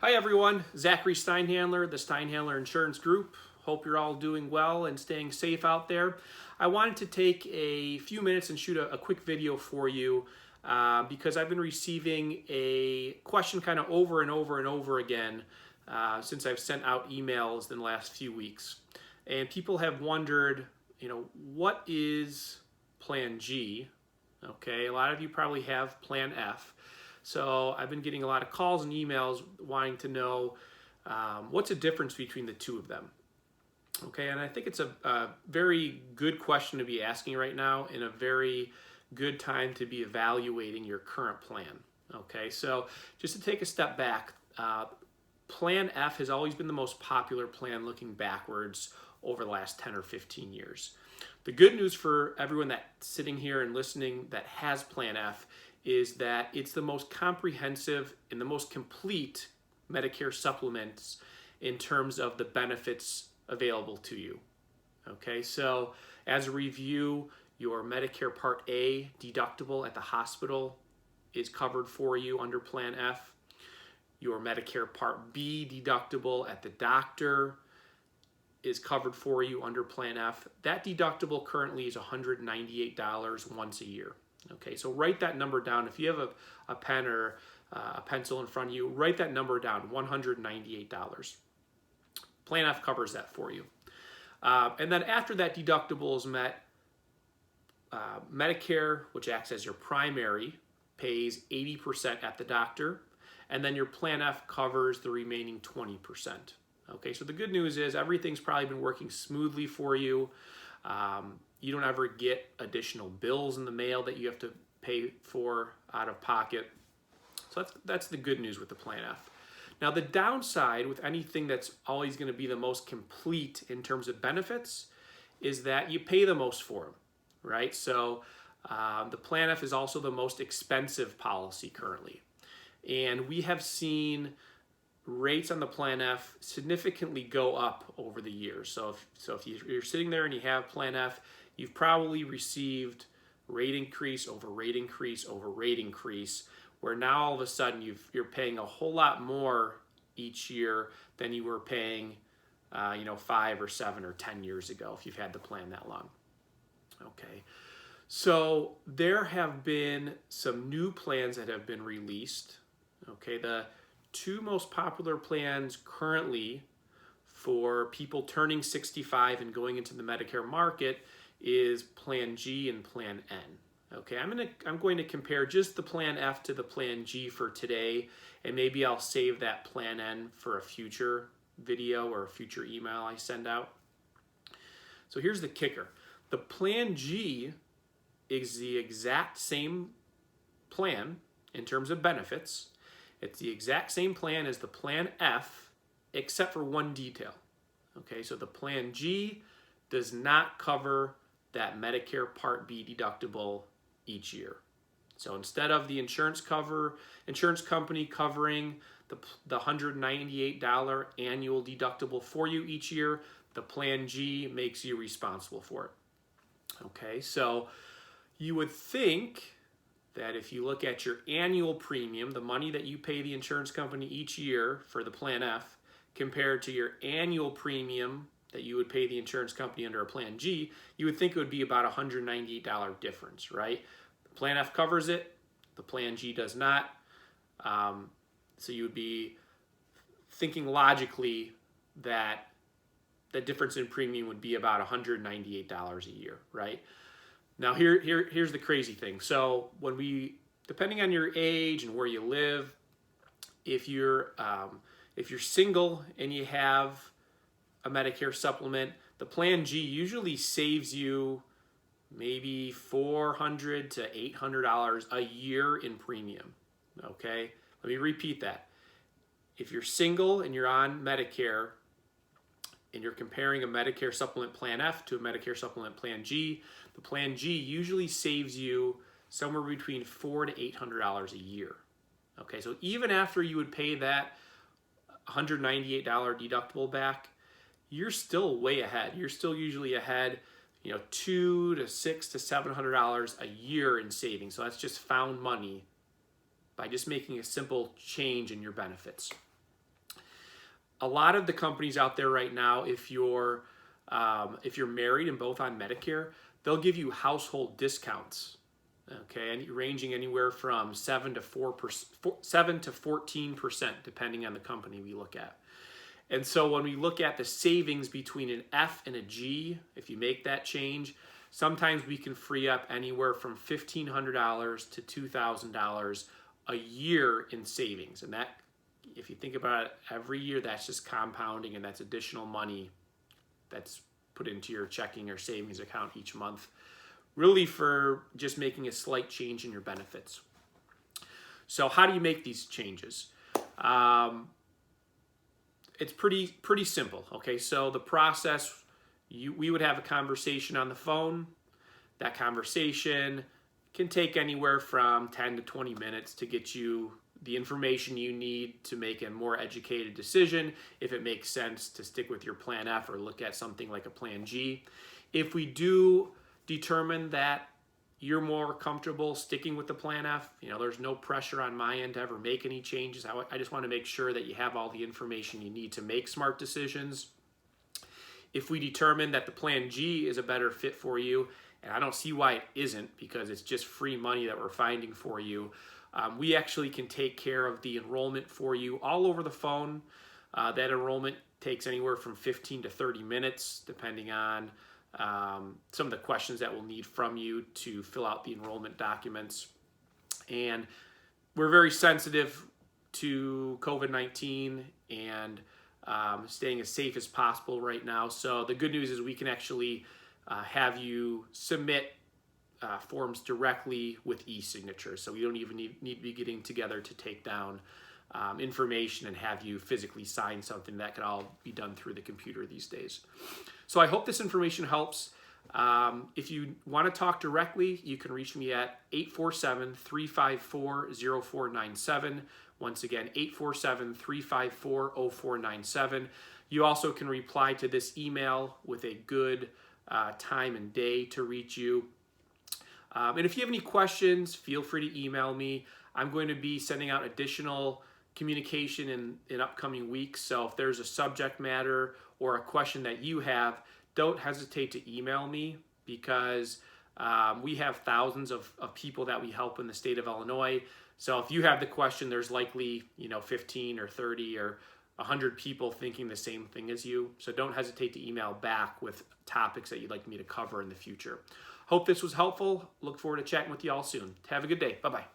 Hi everyone, Zachary Steinhandler, the Steinhandler Insurance Group. Hope you're all doing well and staying safe out there. I wanted to take a few minutes and shoot a quick video for you because I've been receiving a question kind of over and over and over again since I've sent out emails in the last few weeks. And people have wondered, what is Plan G? Okay, a lot of you probably have Plan F. So I've been getting a lot of calls and emails wanting to know what's the difference between the two of them. Okay, and I think it's a very good question to be asking right now and a very good time to be evaluating your current plan. Okay, so just to take a step back, Plan F has always been the most popular plan looking backwards over the last 10 or 15 years. The good news for everyone that's sitting here and listening that has Plan F is that it's the most comprehensive and the most complete Medicare supplements in terms of the benefits available to you. Okay, so as a review, your Medicare Part A deductible at the hospital is covered for you under Plan F. Your Medicare Part B deductible at the doctor is covered for you under Plan F. That deductible currently is $198 once a year. Okay, so write that number down. If you have a pen or a pencil in front of you, write that number down, $198. Plan F covers that for you. And then after that deductible is met, Medicare, which acts as your primary, pays 80% at the doctor, and then your Plan F covers the remaining 20%. Okay, so the good news is everything's probably been working smoothly for you. You don't ever get additional bills in the mail that you have to pay for out of pocket. So that's the good news with the Plan F. Now the downside with anything that's always going to be the most complete in terms of benefits is that you pay the most for them, right? So the Plan F is also the most expensive policy currently. And we have seen rates on the Plan F significantly go up over the years. So if you're sitting there and you have Plan F, you've probably received rate increase over rate increase over rate increase, where now all of a sudden you're paying a whole lot more each year than you were paying 5 or 7 or 10 years ago if you've had the plan that long. Okay, so there have been some new plans that have been released. Okay, the two most popular plans currently for people turning 65 and going into the Medicare market is Plan G and Plan N. Okay, I'm going to compare just the Plan F to the Plan G for today, and maybe I'll save that Plan N for a future video or a future email I send out. So here's the kicker. The Plan G is the exact same plan in terms of benefits. It's the exact same plan as the Plan F, except for one detail. Okay, so the Plan G does not cover that Medicare Part B deductible each year. So instead of the insurance company covering the $198 annual deductible for you each year, the Plan G makes you responsible for it. Okay, so you would think that if you look at your annual premium, the money that you pay the insurance company each year for the Plan F, compared to your annual premium that you would pay the insurance company under a Plan G, you would think it would be about a $198 difference, right? The Plan F covers it, the Plan G does not. So you would be thinking logically that the difference in premium would be about $198 a year, right? Now here's the crazy thing. So depending on your age and where you live, if you're single and you have a Medicare supplement, the Plan G usually saves you maybe $400 to $800 a year in premium. Okay, let me repeat that. If you're single and you're on Medicare and you're comparing a Medicare supplement Plan F to a Medicare supplement Plan G, the Plan G usually saves you somewhere between $400 to $800 a year. Okay, so even after you would pay that $198 deductible back, you're still way ahead. You're still usually ahead, $200 to $600 to $700 a year in savings. So that's just found money by just making a simple change in your benefits. A lot of the companies out there right now, if you're married and both on Medicare, they'll give you household discounts. Okay, and ranging anywhere from 7 to 14%, depending on the company we look at. And so when we look at the savings between an F and a G, if you make that change, sometimes we can free up anywhere from $1,500 to $2,000 a year in savings. And that, if you think about it, every year, that's just compounding, and that's additional money that's put into your checking or savings account each month, really for just making a slight change in your benefits. So how do you make these changes? It's pretty simple. Okay, so the process, we would have a conversation on the phone. That conversation can take anywhere from 10 to 20 minutes to get you the information you need to make a more educated decision, if it makes sense to stick with your Plan F or look at something like a Plan G. If we do determine that you're more comfortable sticking with the Plan F, there's no pressure on my end to ever make any changes. I just want to make sure that you have all the information you need to make smart decisions. If we determine that the Plan G is a better fit for you, and I don't see why it isn't, because it's just free money that we're finding for you, we actually can take care of the enrollment for you all over the phone. That enrollment takes anywhere from 15 to 30 minutes, depending on some of the questions that we'll need from you to fill out the enrollment documents. And we're very sensitive to COVID-19 and staying as safe as possible right now. So the good news is we can actually have you submit forms directly with e-signatures. So we don't even need to be getting together to take down information and have you physically sign something. That can all be done through the computer these days. So I hope this information helps. If you want to talk directly, you can reach me at 847-354-0497. Once again, 847-354-0497. You also can reply to this email with a good time and day to reach you. And if you have any questions, feel free to email me. I'm going to be sending out additional communication in upcoming weeks. So if there's a subject matter or a question that you have, don't hesitate to email me, because we have thousands of people that we help in the state of Illinois. So if you have the question, there's likely 15 or 30 or 100 people thinking the same thing as you. So don't hesitate to email back with topics that you'd like me to cover in the future. Hope this was helpful. Look forward to chatting with you all soon. Have a good day. Bye-bye.